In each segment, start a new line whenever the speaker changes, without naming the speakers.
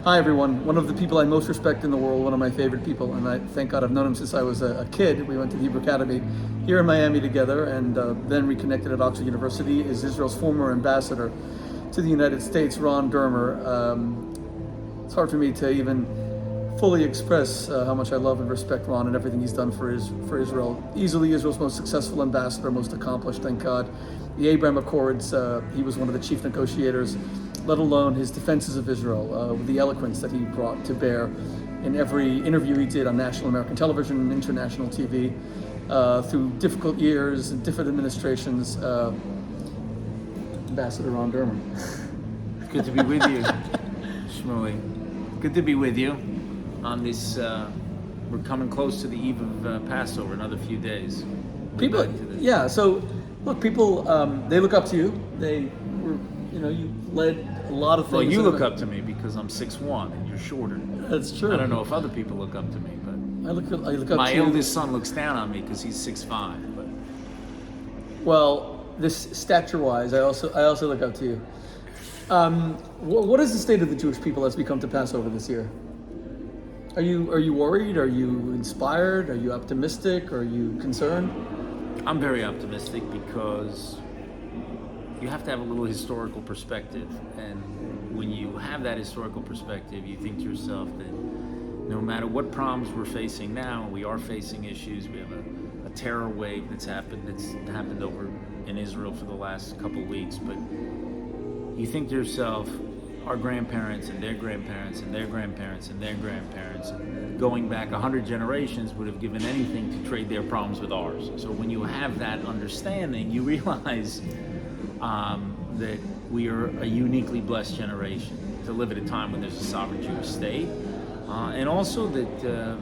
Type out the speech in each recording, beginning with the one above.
Hi everyone. One of the people I most respect in the world, one of my favorite people, and I thank God I've known him since I was a kid. We went to the Hebrew Academy here in Miami together, and then reconnected at Oxford University, is Israel's former ambassador to the United States, Ron Dermer. It's hard for me to even fully express how much I love and respect Ron and everything he's done for Israel. Easily Israel's most successful ambassador, most accomplished, thank God. The Abraham Accords, he was one of the chief negotiators, let alone his defenses of Israel, with the eloquence that he brought to bear in every interview he did on national American television and international TV, through difficult years and different administrations. Ambassador Ron Dermer.
Good to be with you, Shmuley. Good to be with you on this. We're coming close to the eve of Passover, another few days.
People, yeah. So, look, people, they look up to you. They were, you led a lot of things.
Well, you look up to me because I'm 6'1" and you're shorter.
That's true.
I don't know if other people look up to me, but
I look up
my
to you.
eldest son looks down on me because he's 6'5". But
Well, this stature-wise, I also look up to you. What is the state of the Jewish people as we come to Passover this year? Are you worried? Are you inspired? Are you optimistic? Are you concerned?
I'm very optimistic because you have to have a little historical perspective, and when you have that historical perspective, you think to yourself that no matter what problems we're facing now, we are facing issues. We have a terror wave that's happened over in Israel for the last couple of weeks, but you think to yourself, our grandparents and their grandparents and their grandparents and their grandparents, going back 100 generations, would have given anything to trade their problems with ours. So when you have that understanding, you realize that we are a uniquely blessed generation to live at a time when there's a sovereign Jewish state, and also that the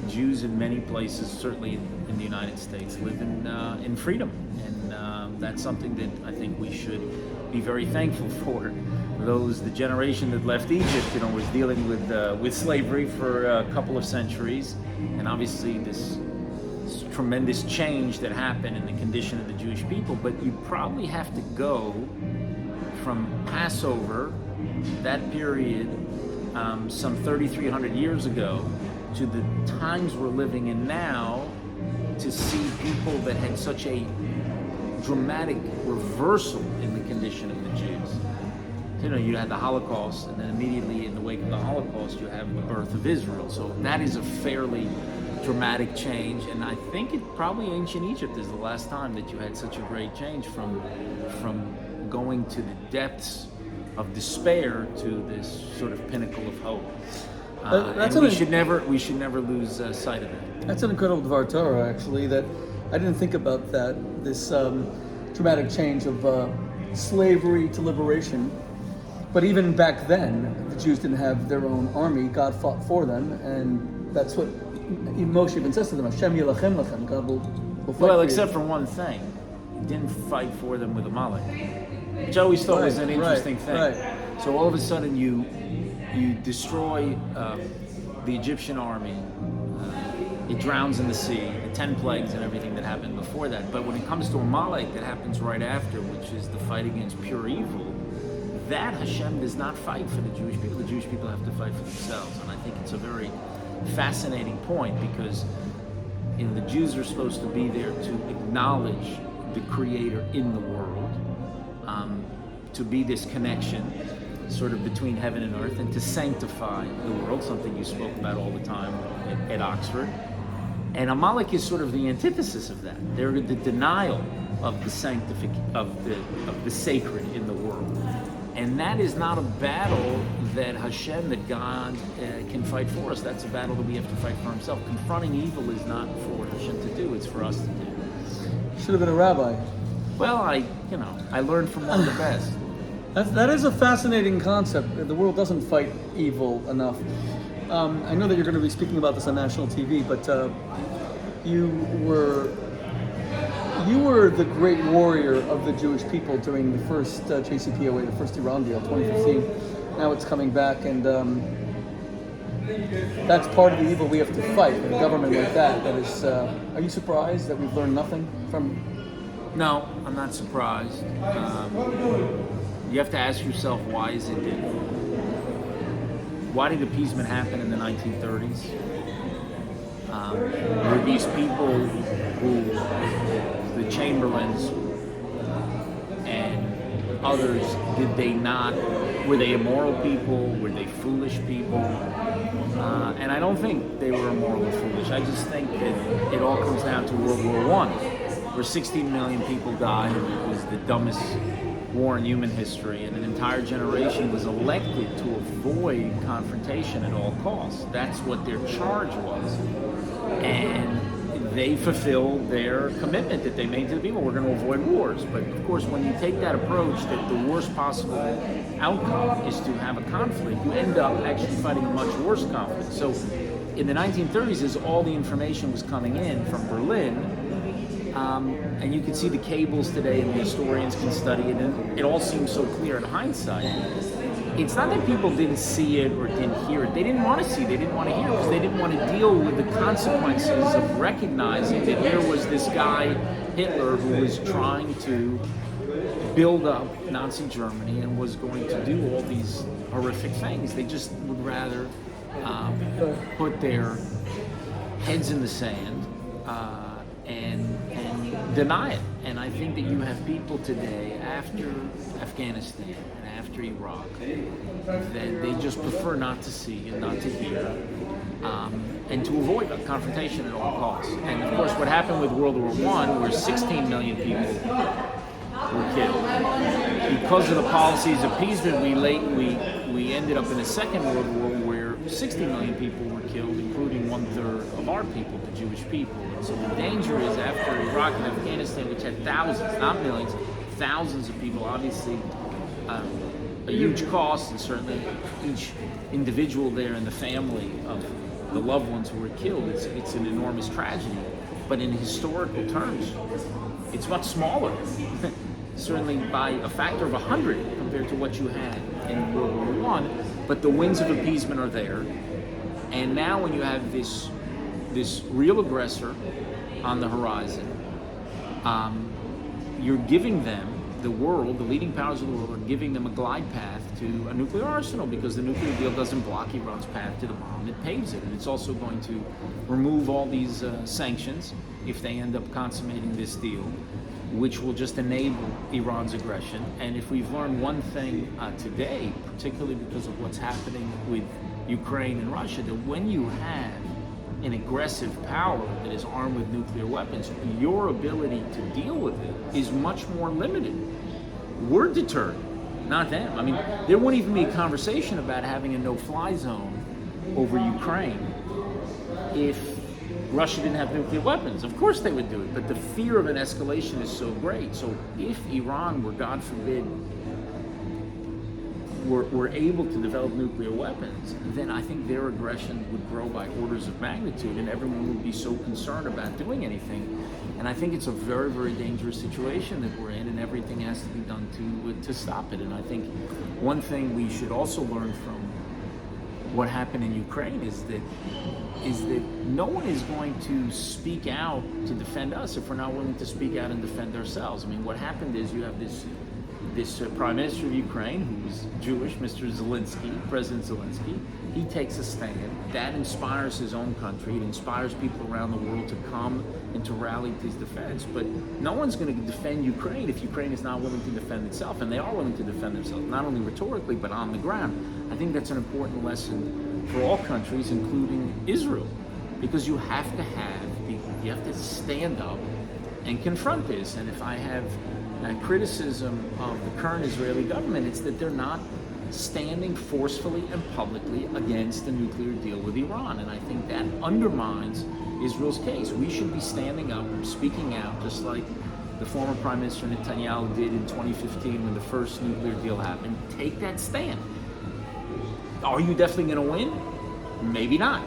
Jews in many places, certainly in the United States, live in freedom, and that's something that I think we should be very thankful for. The generation that left Egypt, was dealing with slavery for a couple of centuries, and obviously this tremendous change that happened in the condition of the Jewish people. But you probably have to go from Passover, that period, some 3,300 years ago, to the times we're living in now, to see people that had such a dramatic reversal in the condition of the Jews. You had the Holocaust, and then immediately in the wake of the Holocaust, you have the birth of Israel. So that is a fairly dramatic change, and I think probably ancient Egypt is the last time that you had such a great change from going to the depths of despair to this sort of pinnacle of hope. And we should never lose sight of that.
That's an incredible Dvar Torah, actually, that I didn't think about that, this dramatic change of slavery to liberation. But even back then, the Jews didn't have their own army. God fought for them, and that's what Moshe even says to them, Hashem yilachem lachem, God will fight for you.
Except for one thing, he didn't fight for them with Amalek, which I always thought was an interesting thing.
Right.
So all of a sudden you destroy the Egyptian army, it drowns in the sea, the 10 plagues and everything that happened before that. But when it comes to Amalek, that happens right after, which is the fight against pure evil, that Hashem does not fight for the Jewish people. The Jewish people have to fight for themselves. And I think it's a very fascinating point, because the Jews are supposed to be there to acknowledge the Creator in the world, to be this connection sort of between heaven and earth, and to sanctify the world, something you spoke about all the time at Oxford. And Amalek is sort of the antithesis of that. They're the denial of the of the sacred in the world. And that is not a battle that Hashem, that God can fight for us. That's a battle that we have to fight for himself. Confronting evil is not for Hashem to do, it's for us to do.
Should have been a rabbi.
Well, I learned from one of the best.
That is a fascinating concept. The world doesn't fight evil enough. I know that you're going to be speaking about this on national TV, but you were the great warrior of the Jewish people during the first JCPOA, the first Iran deal, 2015. Now it's coming back, and that's part of the evil we have to fight. A government like that is. Are you surprised that we've learned nothing from?
No, I'm not surprised. You have to ask yourself, why is it that why did appeasement happen in the 1930s? Were these people who, the Chamberlains and others, were they immoral people? Were they foolish people? And I don't think they were immoral or foolish. I just think that it all comes down to World War I, where 16 million people died, and it was the dumbest war in human history, and an entire generation was elected to avoid confrontation at all costs. That's what their charge was. And they fulfilled their commitment that they made to the people. We're going to avoid wars. But of course, when you take that approach that the worst possible outcome is to have a conflict, you end up actually fighting a much worse conflict. So in the 1930s, as all the information was coming in from Berlin, and you can see the cables today, and the historians can study it, and it all seems so clear in hindsight. It's not that people didn't see it or didn't hear it. They didn't want to see it, they didn't want to hear it, because they didn't want to deal with the consequences of recognizing that here was this guy, Hitler, who was trying to build up Nazi Germany and was going to do all these horrific things. They just would rather put their heads in the sand and deny it. And I think that you have people today, after Afghanistan and after Iraq, that they just prefer not to see and not to hear, and to avoid a confrontation at all costs. And of course, what happened with World War I, where 16 million people were killed, because of the policies of appeasement, we ended up in the Second World War where 60 million people were killed, including 1/3 of our people, the Jewish people. And so the danger is, after Iraq and Afghanistan, which had thousands, not millions, thousands of people, obviously a huge cost, and certainly each individual there and the family of the loved ones who were killed, it's an enormous tragedy. But in historical terms, it's much smaller, certainly by a factor of 100 compared to what you had in World War I. But the winds of appeasement are there, and now when you have this real aggressor on the horizon, you're giving them, the world, the leading powers of the world, are giving them a glide path to a nuclear arsenal, because the nuclear deal doesn't block Iran's path to the bomb, it paves it. And it's also going to remove all these sanctions if they end up consummating this deal, which will just enable Iran's aggression. And if we've learned one thing today, particularly because of what's happening with Ukraine and Russia, that when you have an aggressive power that is armed with nuclear weapons, your ability to deal with it is much more limited. We're deterred, not them. I mean, there wouldn't even be a conversation about having a no-fly zone over Ukraine if Russia didn't have nuclear weapons. Of course they would do it, but the fear of an escalation is so great. So if Iran were, God forbid, were able to develop nuclear weapons, then I think their aggression would grow by orders of magnitude, and everyone would be so concerned about doing anything. And I think it's a very, very dangerous situation that we're in, and everything has to be done to stop it. And I think one thing we should also learn from what happened in Ukraine is that no one is going to speak out to defend us if we're not willing to speak out and defend ourselves. I mean, what happened is you have this Prime Minister of Ukraine, who's Jewish, Mr. Zelensky, President Zelensky. He takes a stand. That inspires his own country. It inspires people around the world to come and to rally to his defense. But no one's going to defend Ukraine if Ukraine is not willing to defend itself. And they are willing to defend themselves, not only rhetorically, but on the ground. I think that's an important lesson for all countries, including Israel, because you have to stand up and confront this. And if I have criticism of the current Israeli government, it's that they're not standing forcefully and publicly against a nuclear deal with Iran. And I think that undermines Israel's case. We should be standing up, speaking out, just like the former Prime Minister Netanyahu did in 2015 when the first nuclear deal happened. Take that stand. Are you definitely going to win? Maybe not.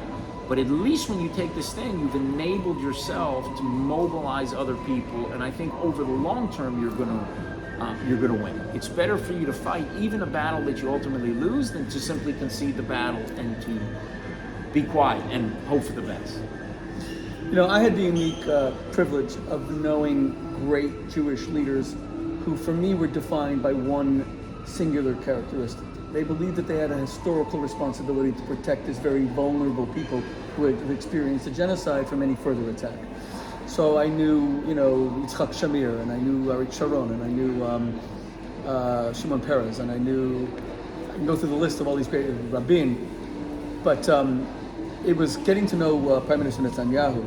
But at least when you take this stand, you've enabled yourself to mobilize other people, and I think over the long term, you're going to win. It's better for you to fight even a battle that you ultimately lose than to simply concede the battle and to be quiet and hope for the best.
You know, I had the unique privilege of knowing great Jewish leaders who, for me, were defined by one singular characteristic. They believed that they had a historical responsibility to protect this very vulnerable people who had experienced a genocide from any further attack. So I knew, Yitzhak Shamir, and I knew Arik Sharon, and I knew Shimon Peres, and I can go through the list of all these great rabbin. But it was getting to know Prime Minister Netanyahu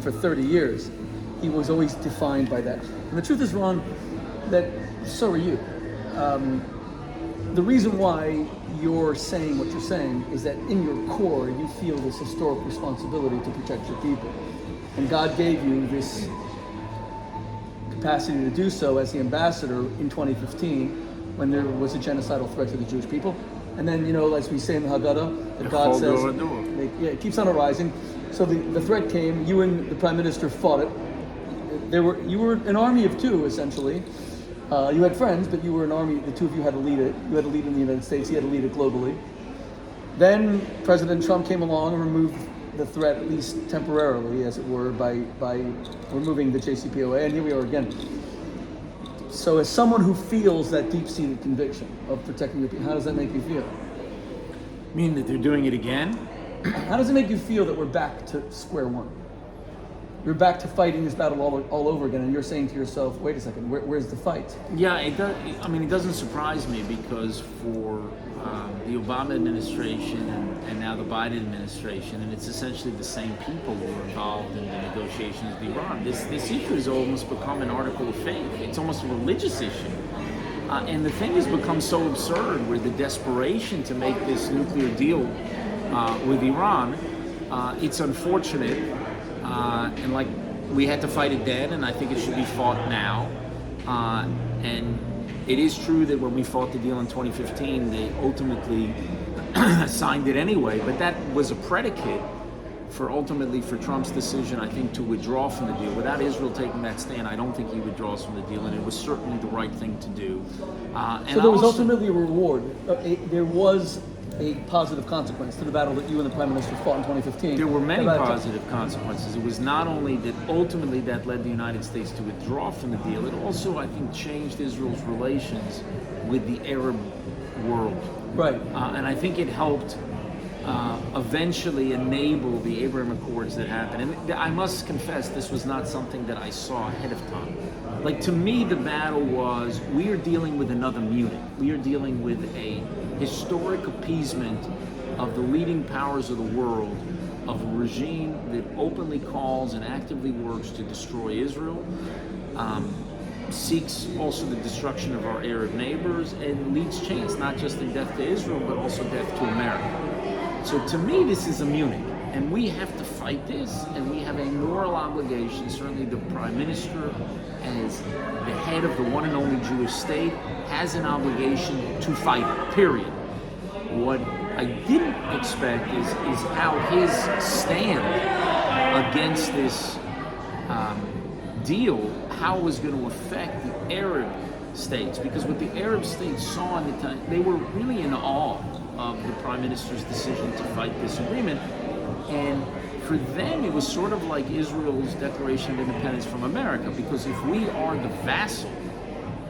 for 30 years. He was always defined by that. And the truth is, Ron, that so are you. The reason why you're saying what you're saying is that in your core, you feel this historic responsibility to protect your people. And God gave you this capacity to do so as the ambassador in 2015 when there was a genocidal threat to the Jewish people. And then, as we say in the Haggadah, that God says, it keeps on arising. So the threat came, you and the Prime Minister fought it. You were an army of two, essentially. You had friends, but you were an army, the two of you had to lead it. You had to lead in the United States, he had to lead it globally. Then President Trump came along and removed the threat, at least temporarily, as it were, by removing the JCPOA, and here we are again. So as someone who feels that deep-seated conviction of protecting your people, how does that make you feel?
Mean that they're doing it again?
How does it make you feel that we're back to square one? You're back to fighting this battle all over again, and you're saying to yourself, wait a second, where's the fight?
Yeah, it does. It doesn't surprise me because for the Obama administration and now the Biden administration, and it's essentially the same people who are involved in the negotiations with Iran, this issue has almost become an article of faith. It's almost a religious issue. And the thing has become so absurd where the desperation to make this nuclear deal with Iran, it's unfortunate. And like we had to fight it then, and I think it should be fought now. And it is true that when we fought the deal in 2015, they ultimately signed it anyway. But that was a predicate for Trump's decision, I think, to withdraw from the deal. Without Israel taking that stand, I don't think he withdraws from the deal, and it was certainly the right thing to do.
So there was ultimately a reward. There was a positive consequence to the battle that you and the Prime Minister fought in 2015.
There were many positive consequences. It was not only that ultimately that led the United States to withdraw from the deal, it also, I think, changed Israel's relations with the Arab world.
Right.
And I think it helped eventually enable the Abraham Accords that happened. And I must confess, this was not something that I saw ahead of time. Like, to me, the battle was, we are dealing with another Munich. We are dealing with a historic appeasement of the leading powers of the world, of a regime that openly calls and actively works to destroy Israel, seeks also the destruction of our Arab neighbors, and leads chance, not just in death to Israel, but also death to America. So to me, this is a Munich, and we have to fight this, and we have a moral obligation. Certainly the Prime Minister, as the head of the one and only Jewish state, has an obligation to fight it, period. What I didn't expect is how his stand against this deal, how it was going to affect the Arab states. Because what the Arab states saw in the time, they were really in awe of the Prime Minister's decision to fight this agreement. And for them, it was sort of like Israel's declaration of independence from America, because if we are the vassal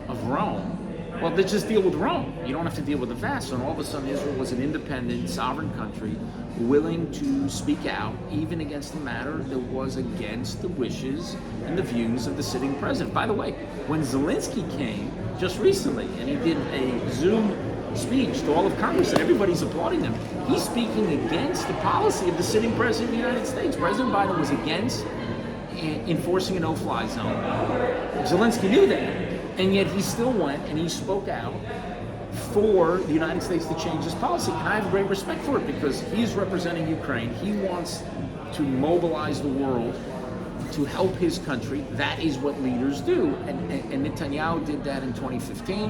of Rome, well, they just deal with Rome. You don't have to deal with the vassal. And all of a sudden, Israel was an independent, sovereign country, willing to speak out, even against a matter that was against the wishes and the views of the sitting president. By the way, when Zelensky came just recently, and he did a Zoom speech to all of Congress, and everybody's applauding him, he's speaking against the policy of the sitting president of the United States. President Biden was against enforcing a no-fly zone. Zelensky knew that. And yet he still went and he spoke out for the United States to change his policy. And I have great respect for it, because he's representing Ukraine. He wants to mobilize the world to help his country. That is what leaders do. And Netanyahu did that in 2015.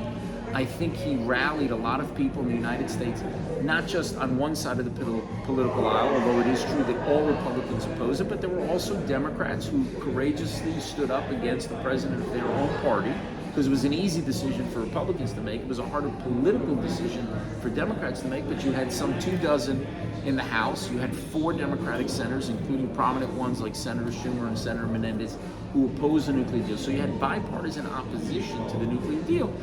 I think he rallied a lot of people in the United States, not just on one side of the political aisle, although it is true that all Republicans oppose it, but there were also Democrats who courageously stood up against the president of their own party because it was an easy decision for Republicans to make. It was a harder political decision for Democrats to make, but you had some 24 in the House. You had 4 Democratic senators, including prominent ones like Senator Schumer and Senator Menendez, who opposed the nuclear deal. So you had bipartisan opposition to the nuclear deal.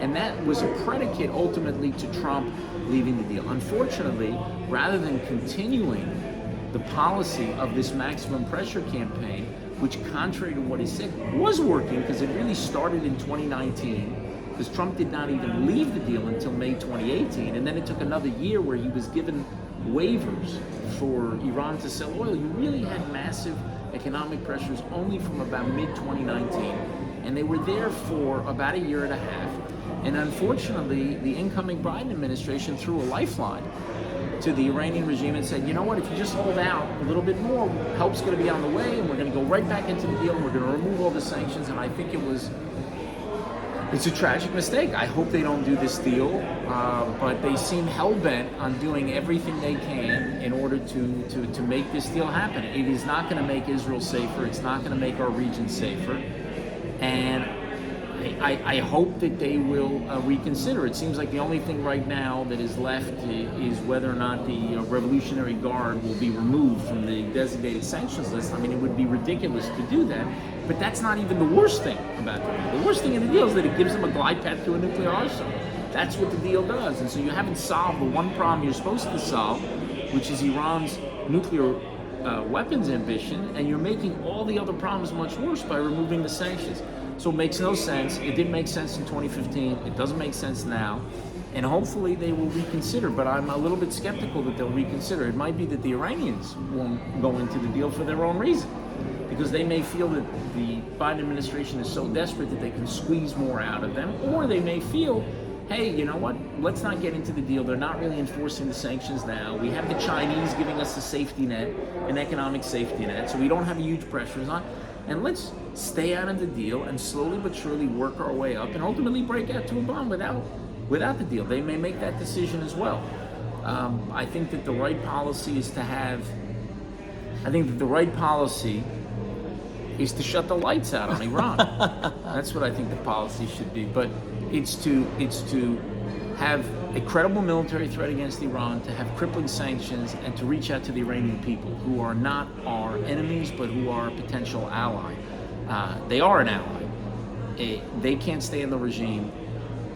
And that was a predicate ultimately to Trump leaving the deal. Unfortunately, rather than continuing the policy of this maximum pressure campaign, which, contrary to what he said, was working, because it really started in 2019, because Trump did not even leave the deal until May 2018, and then it took another year where he was given waivers for Iran to sell oil. You really had massive economic pressures only from about mid-2019, and they were there for about a year and a half. And unfortunately, the incoming Biden administration threw a lifeline to the Iranian regime and said, you know what, if you just hold out a little bit more, help's going to be on the way, and we're going to go right back into the deal, and we're going to remove all the sanctions. And I think it's a tragic mistake. I hope they don't do this deal, but they seem hell-bent on doing everything they can in order to make this deal happen. It is not going to make Israel safer. It's not going to make our region safer. And I hope that they will reconsider. It seems like the only thing right now that is left is whether or not the Revolutionary Guard will be removed from the designated sanctions list. I mean, it would be ridiculous to do that, but that's not even the worst thing about the deal. The worst thing in the deal is that it gives them a glide path to a nuclear arsenal. That's what the deal does. And so you haven't solved the one problem you're supposed to solve, which is Iran's nuclear weapons ambition, and you're making all the other problems much worse by removing the sanctions. So it makes no sense. It didn't make sense in 2015. It doesn't make sense now. And hopefully they will reconsider, but I'm a little bit skeptical that they'll reconsider. It might be that the Iranians won't go into the deal for their own reason, because they may feel that the Biden administration is so desperate that they can squeeze more out of them, or they may feel, hey, you know what, let's not get into the deal. They're not really enforcing the sanctions now. We have the Chinese giving us a safety net, an economic safety net, so we don't have huge pressures on. And let's stay out of the deal and slowly but surely work our way up and ultimately break out to a bomb without the deal. They may make that decision as well. I think that the right policy is to shut the lights out on Iran. That's what I think the policy should be. But it's to have a credible military threat against Iran, to have crippling sanctions, and to reach out to the Iranian people, who are not our enemies, but who are a potential ally. They are an ally. They can't stay in the regime,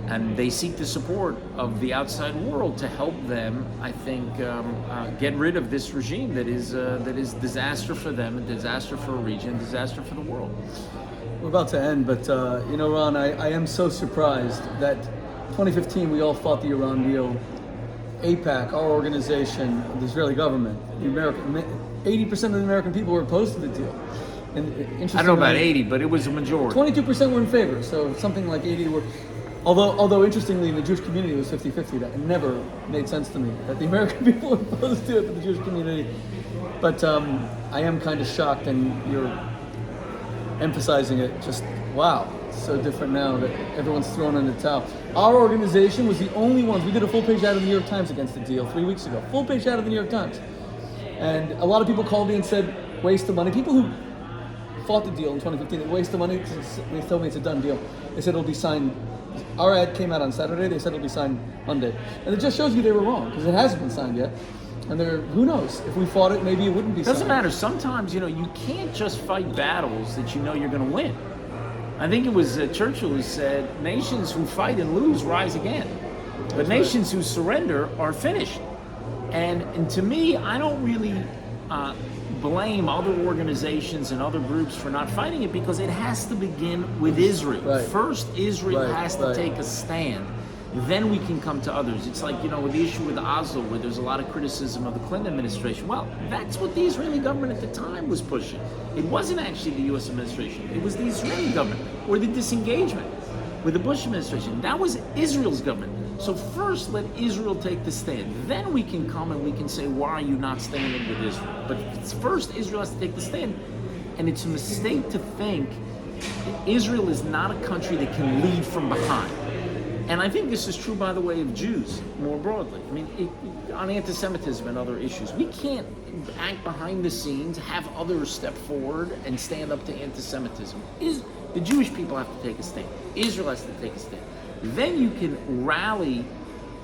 and they seek the support of the outside world to help them, I think, get rid of this regime that is disaster for them, a disaster for a region, a disaster for the world.
We're about to end, but Ron, I am so surprised that 2015 we all fought the Iran deal. AIPAC, our organization, the Israeli government, the American, 80% of the American people were opposed to the deal. And
I don't know about 80, but it was a majority.
22% were in favor, so something like 80 were. Although interestingly, in the Jewish community it was 50-50. That never made sense to me, that the American people were opposed to it, but the Jewish community. But I am kind of shocked, and you're emphasizing it. Just wow, it's so different now that everyone's thrown in the towel. Our organization was the only ones. We did a full page ad of the New York Times against the deal 3 weeks ago. Full page ad of the New York Times, and a lot of people called me and said, waste of money. People who fought the deal in 2015, they waste of money. They told me it's a done deal. They said it'll be signed. Our ad came out on Saturday. They said it'll be signed Monday, and it just shows you they were wrong, because it hasn't been signed yet. And who knows? If we fought it, maybe it wouldn't be signed.
Doesn't matter. Sometimes, you can't just fight battles that you know you're going to win. I think it was Churchill who said, nations who fight and lose rise again. But nations who surrender are finished. And to me, I don't really blame other organizations and other groups for not fighting it, because it has to begin with Israel.
Right.
First, Israel has to take a stand. Then we can come to others. It's like, with the issue with Oslo, where there's a lot of criticism of the Clinton administration. Well, that's what the Israeli government at the time was pushing. It wasn't actually the U.S. administration. It was the Israeli government, or the disengagement with the Bush administration. That was Israel's government. So first, let Israel take the stand. Then we can come and we can say, why are you not standing with Israel? But first, Israel has to take the stand. And it's a mistake to think Israel is not a country that can lead from behind. And I think this is true, by the way, of Jews more broadly. I mean, on anti-Semitism and other issues, we can't act behind the scenes, have others step forward and stand up to anti-Semitism. The Jewish people have to take a stand. Israel has to take a stand. Then you can rally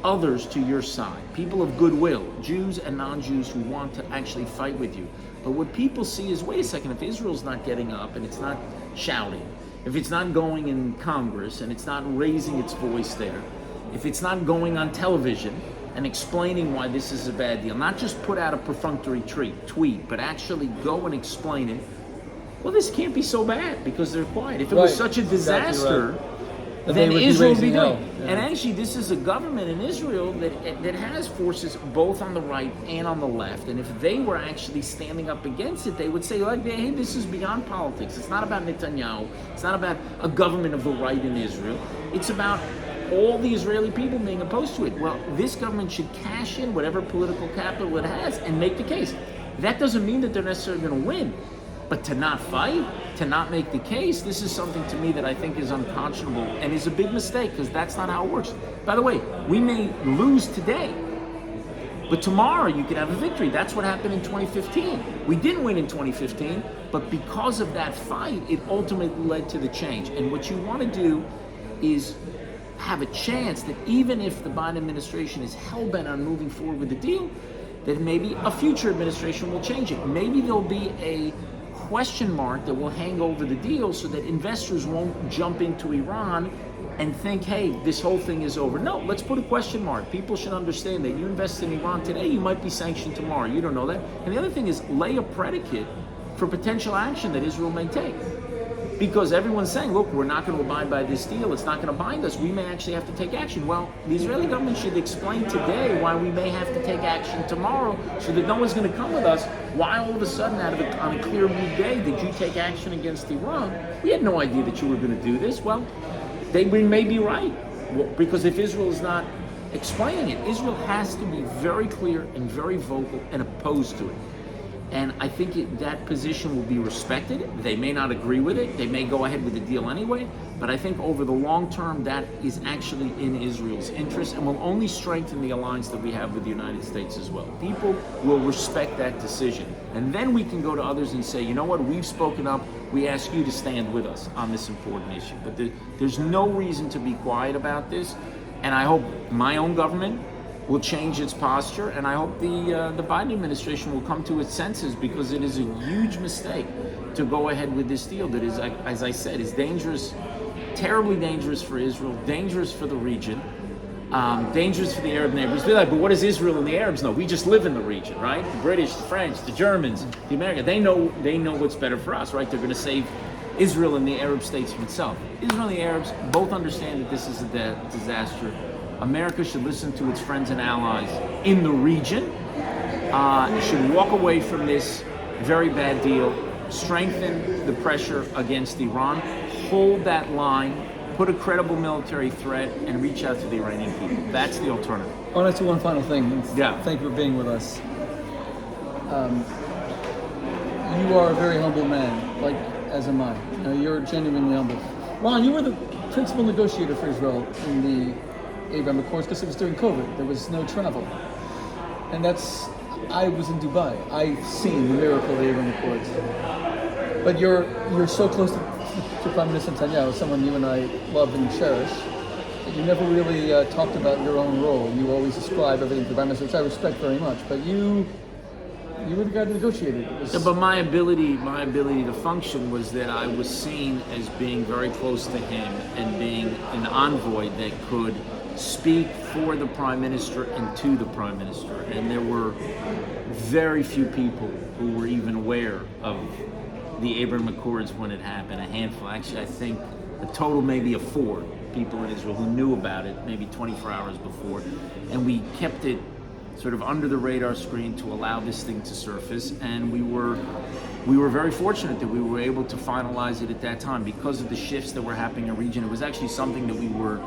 others to your side, people of goodwill, Jews and non-Jews who want to actually fight with you. But what people see is, wait a second, if Israel's not getting up and it's not shouting, if it's not going in Congress and it's not raising its voice there, if it's not going on television and explaining why this is a bad deal, not just put out a perfunctory tweet, but actually go and explain it, well, this can't be so bad because they're quiet. If it was such a disaster, then Israel would be doing it.
Yeah.
And actually, this is a government in Israel that has forces both on the right and on the left. And if they were actually standing up against it, they would say, like, hey, this is beyond politics. It's not about Netanyahu. It's not about a government of the right in Israel. It's about all the Israeli people being opposed to it. Well, this government should cash in whatever political capital it has and make the case. That doesn't mean that they're necessarily going to win. But to not fight, to not make the case, this is something to me that I think is unconscionable and is a big mistake, because that's not how it works. By the way, we may lose today, but tomorrow you could have a victory. That's what happened in 2015. We didn't win in 2015, but because of that fight, it ultimately led to the change. And what you want to do is have a chance that even if the Biden administration is hell-bent on moving forward with the deal, that maybe a future administration will change it. Maybe there'll be a question mark that will hang over the deal so that investors won't jump into Iran and think, hey, this whole thing is over. No, let's put a question mark. People should understand that you invest in Iran today, you might be sanctioned tomorrow. You don't know that. And the other thing is lay a predicate for potential action that Israel may take. Because everyone's saying, look, we're not going to abide by this deal. It's not going to bind us. We may actually have to take action. Well, the Israeli government should explain today why we may have to take action tomorrow so that no one's going to come with us. Why all of a sudden, on a clear blue day, did you take action against Iran? We had no idea that you were going to do this. Well, they may be right. Because if Israel is not explaining it, Israel has to be very clear and very vocal and opposed to it. And I think that position will be respected. They may not agree with it. They may go ahead with the deal anyway. But I think over the long term, that is actually in Israel's interest and will only strengthen the alliance that we have with the United States as well. People will respect that decision. And then we can go to others and say, you know what, we've spoken up. We ask you to stand with us on this important issue. But there's no reason to be quiet about this. And I hope my own government will change its posture, and I hope the Biden administration will come to its senses, because it is a huge mistake to go ahead with this deal that is, as I said, is dangerous, terribly dangerous for Israel, dangerous for the region, dangerous for the Arab neighbors. They're like, but what does Israel and the Arabs know? We just live in the region, right? The British, the French, the Germans, the Americans, they know what's better for us, right? They're going to save Israel and the Arab states from itself. Israel and the Arabs both understand that this is a disaster. America should listen to its friends and allies in the region. Should walk away from this very bad deal, strengthen the pressure against Iran, hold that line, put a credible military threat, and reach out to the Iranian people. That's the alternative.
I want to do one final thing.
Yeah.
Thank you for being with us. You are a very humble man, like as am I. You're genuinely humble. Ron, you were the principal negotiator for Israel in the Abraham Accords, because it was during COVID. There was no travel. And I was in Dubai. I've seen the miracle of the Abraham Accords. But you're so close to Prime Minister Netanyahu, someone you and I love and cherish, that you never really talked about your own role. You always ascribe everything to the Prime Minister, which I respect very much. But you were the guy that negotiated.
But my ability to function was that I was seen as being very close to him and being an envoy that could speak for the Prime Minister and to the Prime Minister. And there were very few people who were even aware of the Abraham Accords when it happened. A handful. Actually, I think a total maybe of 4 people in Israel who knew about it maybe 24 hours before. And we kept it sort of under the radar screen to allow this thing to surface. And we were very fortunate that we were able to finalize it at that time because of the shifts that were happening in the region. It was actually something that we were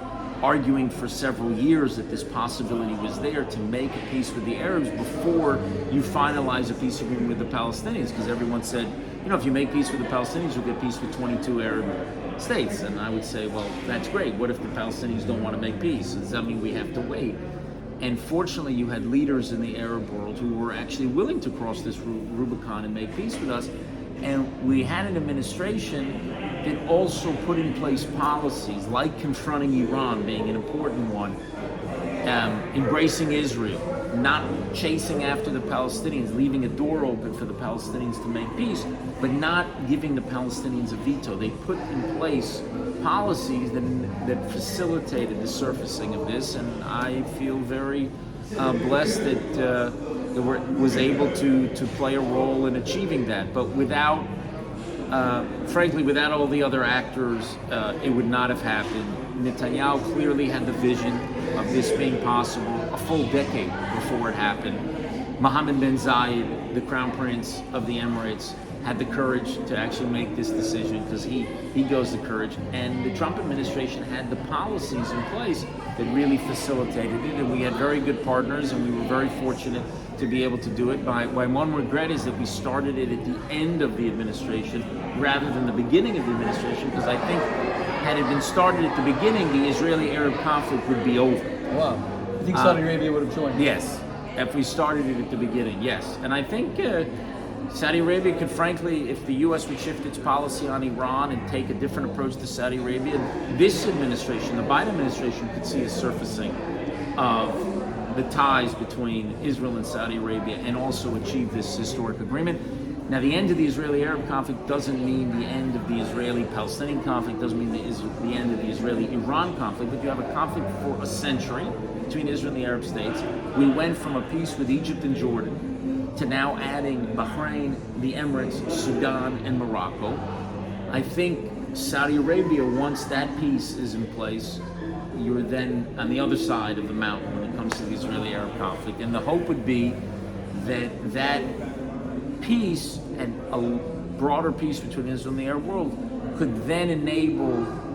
arguing for several years, that this possibility was there to make a peace with the Arabs before you finalize a peace agreement with the Palestinians, because everyone said, if you make peace with the Palestinians, you'll get peace with 22 Arab states. And I would say, well, that's great. What if the Palestinians don't want to make peace? Does that mean we have to wait? And fortunately, you had leaders in the Arab world who were actually willing to cross this Rubicon and make peace with us. And we had an administration that also put in place policies like confronting Iran being an important one, embracing Israel, not chasing after the Palestinians, leaving a door open for the Palestinians to make peace, but not giving the Palestinians a veto. They put in place policies that facilitated the surfacing of this, and I feel very blessed that was able to play a role in achieving that. But without, frankly, without all the other actors, it would not have happened. Netanyahu clearly had the vision of this being possible a full decade before it happened. Mohammed bin Zayed, the Crown Prince of the Emirates, had the courage to actually make this decision because he goes the courage. And the Trump administration had the policies in place that really facilitated it. And we had very good partners, and we were very fortunate to be able to do it. My one regret is that we started it at the end of the administration rather than the beginning of the administration, because I think had it been started at the beginning, the Israeli-Arab conflict would be over.
Wow. I think Saudi Arabia would have joined.
Yes, if we started it at the beginning, yes. And I think Saudi Arabia could, frankly, if the U.S. would shift its policy on Iran and take a different approach to Saudi Arabia, this administration, the Biden administration, could see a surfacing of the ties between Israel and Saudi Arabia and also achieve this historic agreement. Now, the end of the Israeli-Arab conflict doesn't mean the end of the Israeli-Palestinian conflict, doesn't mean the end of the Israeli-Iran conflict, but you have a conflict for a century between Israel and the Arab states. We went from a peace with Egypt and Jordan to now adding Bahrain, the Emirates, Sudan, and Morocco. I think Saudi Arabia, once that peace is in place, you're then on the other side of the mountain when it comes to the Israeli-Arab conflict. And the hope would be that that peace and a broader peace between Israel and the Arab world could then enable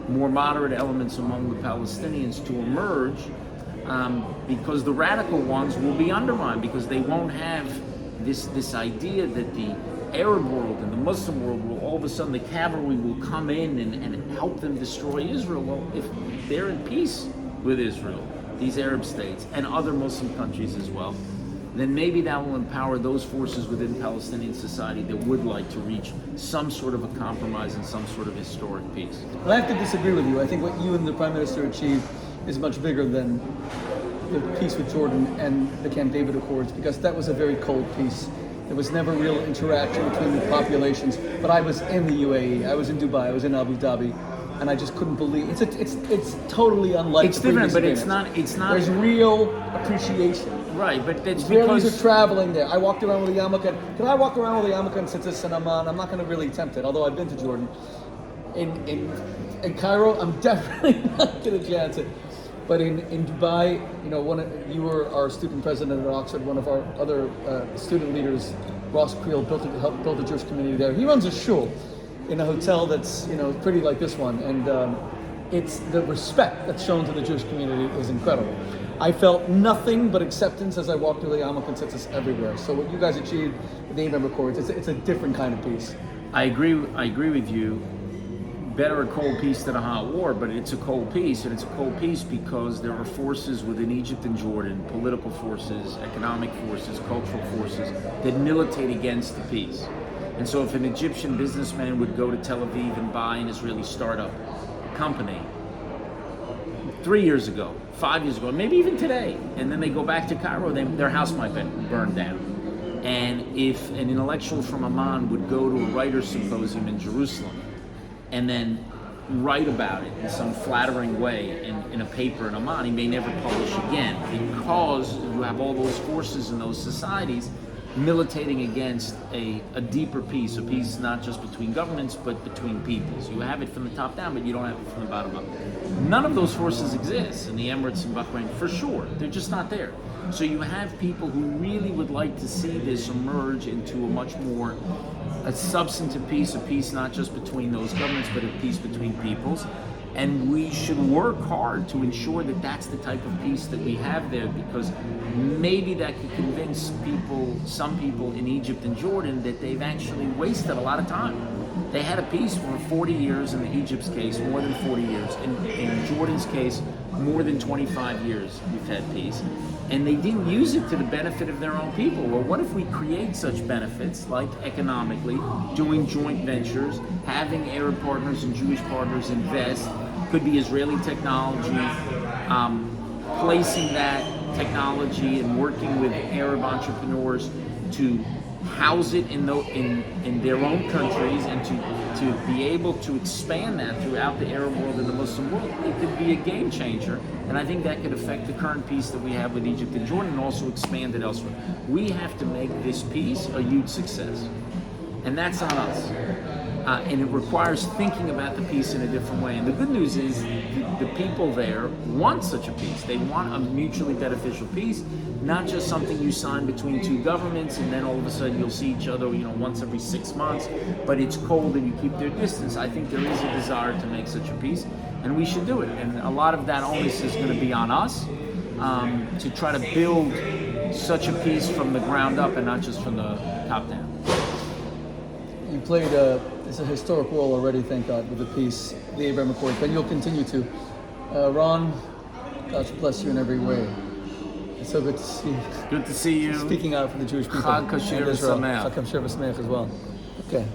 more moderate elements among the Palestinians to emerge, because the radical ones will be undermined, because they won't have this idea that the Arab world and the Muslim world will all of a sudden, the cavalry will come in and help them destroy Israel. Well, if they're in peace with Israel, these Arab states and other Muslim countries as well, then maybe that will empower those forces within Palestinian society that would like to reach some sort of a compromise and some sort of historic peace.
But I have to disagree with you. I think what you and the Prime Minister achieved is much bigger than the peace with Jordan and the Camp David Accords, because that was a very cold peace. There was never real interaction between the populations. But I was in the UAE, I was in Dubai, I was in Abu Dhabi, and I just couldn't believe it's totally unlike.
It's different, but it's not.
There's real appreciation.
Right, but that's
Israelis
because
are traveling there. I walked around with a yarmulke. Can I walk around with a yarmulke and Tzitzis and Amman? I'm not going to really attempt it, although I've been to Jordan. In Cairo, I'm definitely not going to chance it. But in Dubai, you were our student president at Oxford. One of our other student leaders, Ross Creel, helped build a Jewish community there. He runs a shul in a hotel that's pretty like this one, and it's the respect that's shown to the Jewish community is incredible. I felt nothing but acceptance as I walked through the yarmulke and tzitzis everywhere. So what you guys achieved with the Abraham Accords, it's a different kind of peace.
I agree with you. Better a cold peace than a hot war, but it's a cold peace, and it's a cold peace because there are forces within Egypt and Jordan, political forces, economic forces, cultural forces, that militate against the peace. And so if an Egyptian businessman would go to Tel Aviv and buy an Israeli startup company 3 years ago, 5 years ago, maybe even today, and then they go back to Cairo, their house might be burned down. And if an intellectual from Amman would go to a writer's symposium in Jerusalem and then write about it in some flattering way in a paper in Amman, he may never publish again, because you have all those forces in those societies militating against a deeper peace, a peace not just between governments, but between peoples. You have it from the top down, but you don't have it from the bottom up. None of those forces exist in the Emirates and Bahrain, for sure. They're just not there. So you have people who really would like to see this emerge into a much more a substantive peace, a peace not just between those governments, but a peace between peoples. And we should work hard to ensure that that's the type of peace that we have there, because maybe that could convince some people in Egypt and Jordan that they've actually wasted a lot of time. They had a peace for 40 years in Egypt's case, more than 40 years. In Jordan's case, more than 25 years we've had peace. and they didn't use it to the benefit of their own people. Well, what if we create such benefits, like economically, doing joint ventures, having Arab partners and Jewish partners invest, could be Israeli technology, placing that technology and working with Arab entrepreneurs to house it in their own countries, and to be able to expand that throughout the Arab world and the Muslim world. It could be a game changer, and I think that could affect the current peace that we have with Egypt and Jordan, and also expand it elsewhere. We have to make this peace a huge success, and that's on us. And it requires thinking about the peace in a different way. And the good news is the people there want such a peace. They want a mutually beneficial peace, not just something you sign between two governments and then all of a sudden you'll see each other, once every 6 months, but it's cold and you keep their distance. I think there is a desire to make such a peace, and we should do it. And a lot of that onus is going to be on us to try to build such a peace from the ground up and not just from the top down.
You played it's a historic role already, thank God, with the peace, the Abraham Accords, but you'll continue to. Ron, God bless you in every way. It's so good to see you.
Good to see you.
Speaking out for the Jewish people.
Chag Kasher
and Israel.
Sameach.
Chag Kasher Sameach as well. Okay.